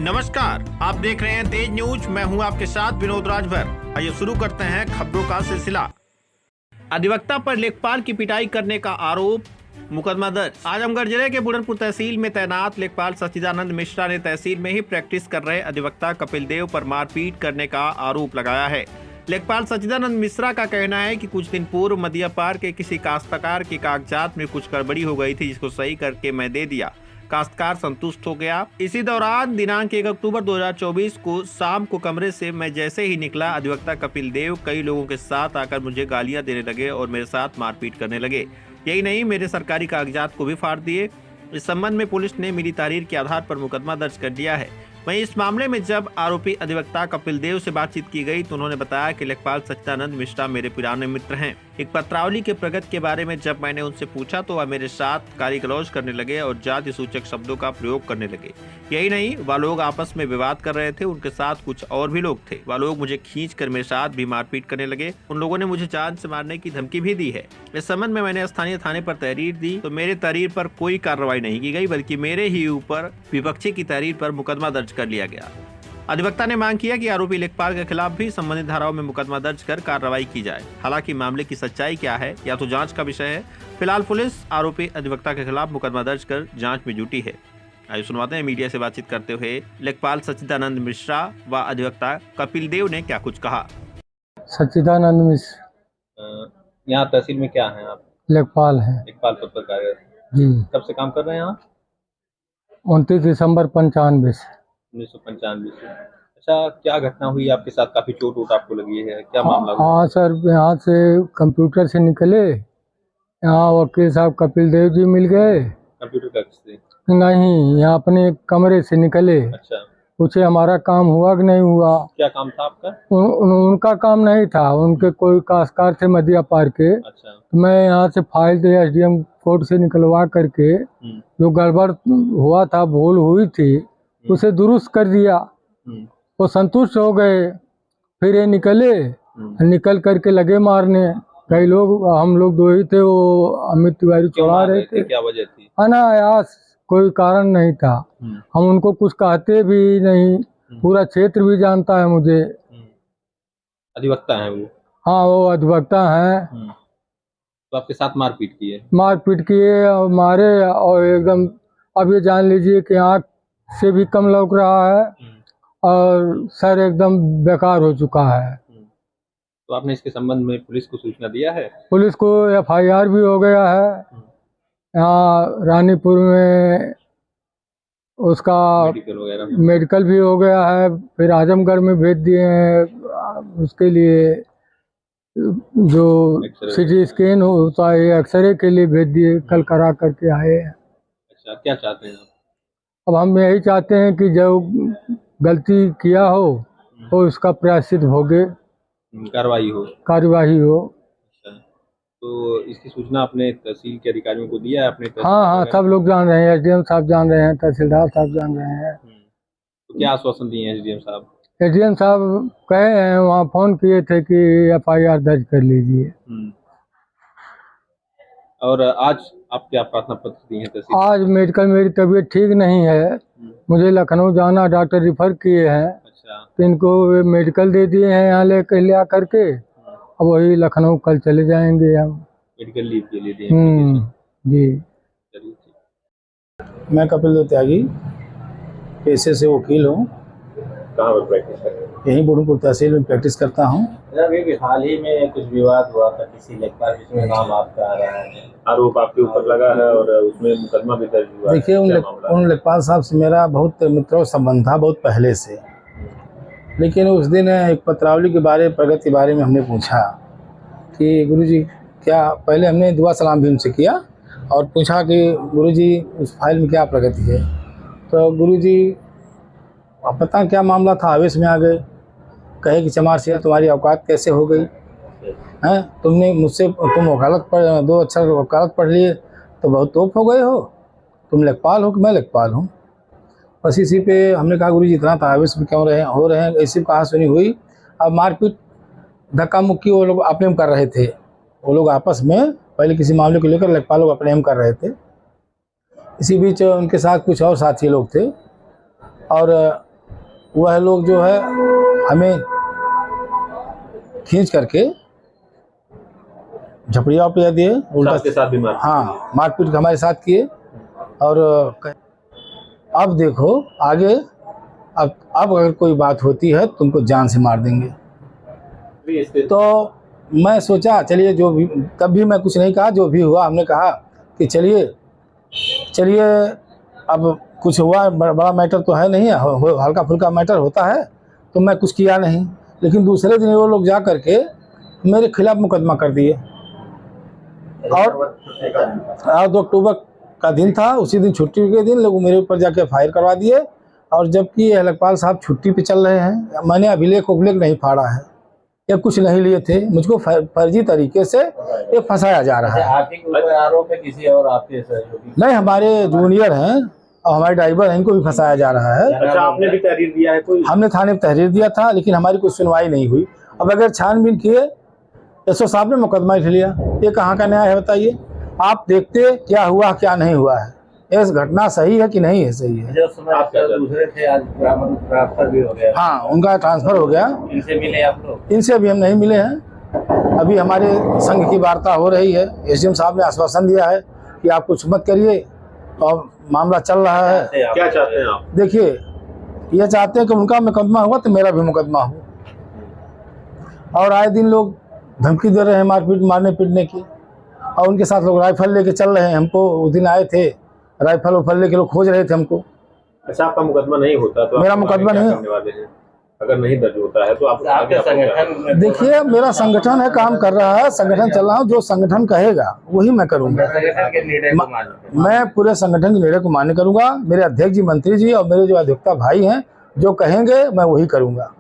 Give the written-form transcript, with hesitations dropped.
नमस्कार, आप देख रहे हैं तेज न्यूज। मैं हूं आपके साथ विनोद राजभर। आइए शुरू करते हैं खबरों का सिलसिला। अधिवक्ता पर लेखपाल की पिटाई करने का आरोप, मुकदमा दर्ज। आजमगढ़ जिले के बुढ़नपुर तहसील में तैनात लेखपाल सच्चिदानंद मिश्रा ने तहसील में ही प्रैक्टिस कर रहे अधिवक्ता कपिल देव पर मारपीट करने का आरोप लगाया है। लेखपाल सच्चिदानंद मिश्रा का कहना है कि कुछ दिन पूर्व मदियापार के किसी काश्तकार के कागजात में कुछ गड़बड़ी हो गई थी, जिसको सही करके मैं दे दिया। काश्तकार संतुष्ट हो गया। इसी दौरान दिनांक 1 अक्टूबर 2024 को शाम को कमरे से मैं जैसे ही निकला, अधिवक्ता कपिल देव कई लोगों के साथ आकर मुझे गालियां देने लगे और मेरे साथ मारपीट करने लगे। यही नहीं, मेरे सरकारी कागजात को भी फाड़ दिए। इस संबंध में पुलिस ने मिली तारीर के आधार पर मुकदमा दर्ज कर दिया है। वहीं इस मामले में जब आरोपी अधिवक्ता कपिल देव से बातचीत की गई तो उन्होंने बताया कि लेखपाल सच्चिदानंद मिश्रा मेरे पुराने मित्र हैं। एक पत्रावली के प्रगति के बारे में जब मैंने उनसे पूछा तो वह मेरे साथ गाली गलौज करने लगे और जाति सूचक शब्दों का प्रयोग करने लगे। यही नहीं, वह लोग आपस में विवाद कर रहे थे। उनके साथ कुछ और भी लोग थे। वह लोग मुझे खींच कर मेरे साथ भी मारपीट करने लगे। उन लोगों ने मुझे जान से मारने की धमकी भी दी है। इस संबंध में मैंने स्थानीय थाने पर तहरीर दी तो मेरे तहरीर पर कोई कार्रवाई नहीं की गई, बल्कि मेरे ही ऊपर विपक्षी की तहरीर पर मुकदमा दर्ज कर लिया गया। अधिवक्ता ने मांग किया कि आरोपी लेखपाल के खिलाफ भी संबंधित धाराओं में मुकदमा दर्ज कर कार्रवाई की जाए। हालांकि मामले की सच्चाई क्या है या तो जांच का विषय है। फिलहाल पुलिस आरोपी अधिवक्ता के खिलाफ मुकदमा दर्ज कर जांच में जुटी है। आइए सुनवाते हैं मीडिया से बातचीत करते हुए लेखपाल सच्चिदानंद मिश्रा व अधिवक्ता कपिल देव ने क्या कुछ कहा। सच्चिदानंद मिश्रा यहाँ तहसील में क्या है आप? लेखपाल हैं। लेखपाल पद पर कार्यरत जी। कब से काम कर रहे हैं आप? 29 दिसंबर 95 से। 1995 से। अच्छा, क्या घटना हुई आपके साथ? काफी चोट वोट आपको लगी है, क्या मामला हुआ? हाँ सर, यहाँ से कंप्यूटर से निकले, यहाँ वकील साहब कपिल देव जी मिल गए। कंप्यूटर कक्ष से? नहीं, यहाँ अपने कमरे से निकले। अच्छा, पूछे हमारा काम हुआ कि नहीं हुआ। क्या काम था आपका? उनका काम नहीं था, उनके कोई काश्तकार थे मदियापार के। अच्छा, तो मैं यहाँ से फाइल दे SDM कोर्ट से निकलवा करके जो गड़बड़ हुआ था, भूल हुई थी, उसे दुरुस्त कर दिया। वो संतुष्ट हो गए। फिर ये निकल करके लगे मारने। कई लोग, हम लोग दो ही थे, वो अमित तिवारी चढ़ा रहे थे। क्या वजह थी? अनायास, कोई कारण नहीं था। हम उनको कुछ कहते भी नहीं। पूरा क्षेत्र भी जानता है मुझे। अधिवक्ता है वो? हाँ, वो अधिवक्ता हैं। तो आपके साथ मारपीट की है? मारपीट किए और मारे, और एकदम अब ये जान लीजिए कि आँख से भी कम लौक रहा है और सर एकदम बेकार हो चुका है। तो आपने इसके संबंध में पुलिस को सूचना दिया है? पुलिस को FIR भी हो गया है। यहाँ रानीपुर में उसका मेडिकल भी हो गया है। फिर आजमगढ़ में भेज दिए हैं उसके लिए, जो CT स्कैन होता है, एक्सरे के लिए भेज दिए, कल करा करके आए हैं। अच्छा, क्या चाहते हैं आप? अब हम यही चाहते हैं कि जो गलती किया हो तो उसका प्रायश्चित भोगे, कार्यवाही हो। अच्छा, तो इसकी सूचना आपने तहसील के अधिकारियों को दिया है? अपने हाँ, सब लोग जान रहे हैं। SDM साहब जान रहे हैं, तहसीलदार साहब जान रहे हैं। तो क्या आश्वासन दिए हैं SDM साहब? SDM साहब कहे हैं, वहाँ फोन किए थे कि FIR दर्ज कर लीजिए। और आज आप क्या प्रार्थना पत्र दिए हैं तहसील? आज मेडिकल, मेरी तबीयत ठीक नहीं है, मुझे लखनऊ जाना, डॉक्टर रिफर किए हैं। अच्छा। तो इनको मेडिकल दे दिए हैं यहाँ ले आकर के। अब वही लखनऊ कल चले जाएंगे हम। मेडिकल लीव के लिए दिए हैं? जी। मैं कपिल देव त्यागी पेशे से वकील हूँ। कहाँ पर प्रैक्टिस कर रहे हैं? यहीं बुढ़नपुर तहसील में प्रैक्टिस करता हूँ। हाल ही में कुछ विवाद हुआ था किसी लेखपाल, जिसमें नाम आपका आ रहा है, आरोप आपके ऊपर लगा है और उसमें मुकदमा भी दर्ज हुआ। देखिए, उन लेखपाल साहब से मेरा बहुत मित्रों संबंध था, बहुत पहले से। लेकिन उस दिन एक पत्रावली के प्रगति के बारे में हमने पूछा कि गुरुजी क्या, पहले हमने दुआ सलाम भी उनसे किया और पूछा कि गुरुजी उस फाइल में क्या प्रगति है। तो गुरुजी अब पता क्या मामला था, आवेश में आ गए। कहे कि चमार सिंह, तुम्हारी औकात कैसे हो गई हैं? तुमने मुझसे, तुम वकालत पढ़, 2 अक्षर वकालत पढ़ लिए तो बहुत तोप हो गए हो। तुम लेखपाल हो कि मैं लेखपाल हूँ? बस इसी पे हमने कहा गुरुजी इतना आवेश में क्यों हो रहे हैं? ऐसी कहा सुनी हुई। अब मारपीट धक्का मुक्की वो लोग अपने में कर रहे थे। वो लोग आपस में पहले किसी मामले को लेकर लेखपाल लोग अपने में कर रहे थे। इसी बीच उनके साथ कुछ और साथी लोग थे और वह लोग जो है हमें खींच करके झपड़िया उपड़िया दिए, उल्टा आपके साथ भी मार हाँ मारपीट हमारे साथ किए। और अब देखो आगे, अब अगर कोई बात होती है तुमको जान से मार देंगे। तो मैं सोचा चलिए जो भी, तब भी मैं कुछ नहीं कहा, जो भी हुआ हमने कहा कि चलिए अब कुछ हुआ, बड़ा मैटर तो है नहीं, हल्का फुल्का मैटर होता है, तो मैं कुछ किया नहीं। लेकिन दूसरे दिन वो लोग जा करके मेरे खिलाफ मुकदमा कर दिए। और 2 अक्टूबर का दिन था, उसी दिन छुट्टी के दिन लोग मेरे ऊपर जाके फायर करवा दिए। और जबकि लेखपाल साहब छुट्टी पे चल रहे हैं, मैंने अभिलेख उभिलेख नहीं फाड़ा है या कुछ नहीं लिए थे, मुझको फर्जी तरीके से ये फंसाया जा रहा है। आपके ऊपर आरोप है किसी और आपके सहयोगी? नहीं, हमारे जूनियर हैं और हमारे ड्राइवर हैं, इनको भी फंसाया जा रहा है। अच्छा, आपने भी तहरीर दिया है कोई? हमने थाने में तहरीर दिया था, लेकिन हमारी कोई सुनवाई नहीं हुई। अब अगर छानबीन किए, एसओ साहब ने मुकदमा लिख लिया, ये कहाँ का न्याय है बताइए? आप देखते क्या हुआ क्या नहीं हुआ है, इस घटना सही है कि नहीं है सही है। जो समय आप दूसरे थे, आज ट्रांसफर भी हो गया? हाँ, उनका ट्रांसफर हो गया। इनसे मिले आप लोग? इनसे अभी हम नहीं मिले हैं। अभी हमारे संघ की वार्ता हो रही है, एसडीएम साहब ने आश्वासन दिया है कि आप कुछ मत करिए, और मामला चल रहा है। क्या चाहते हैं आप? देखिए, ये चाहते हैं कि उनका मुकदमा हुआ तो मेरा भी मुकदमा हो। और आए दिन लोग धमकी दे रहे हैं मारपीट, मारने पीटने की, और उनके साथ लोग राइफल लेके चल रहे हैं। हमको उस दिन आए थे, राइफल उफल लेके लोग खोज रहे थे हमको। अच्छा, आपका मुकदमा नहीं होता तो मेरा आप मुकदमा क्या नहीं, करने वाले हैं? अगर नहीं दर्ज होता है तो आप आपके संगठन? देखिए, मेरा संगठन है, काम कर रहा है, संगठन चल रहा हूँ, जो संगठन कहेगा वही मैं करूँगा। संगठन के निर्णय को मानते हैं? मैं पूरे संगठन के निर्णय को मान्य करूँगा। मेरे अध्यक्ष जी, मंत्री जी और मेरे जो अधिवक्ता भाई हैं, जो कहेंगे मैं वही करूँगा।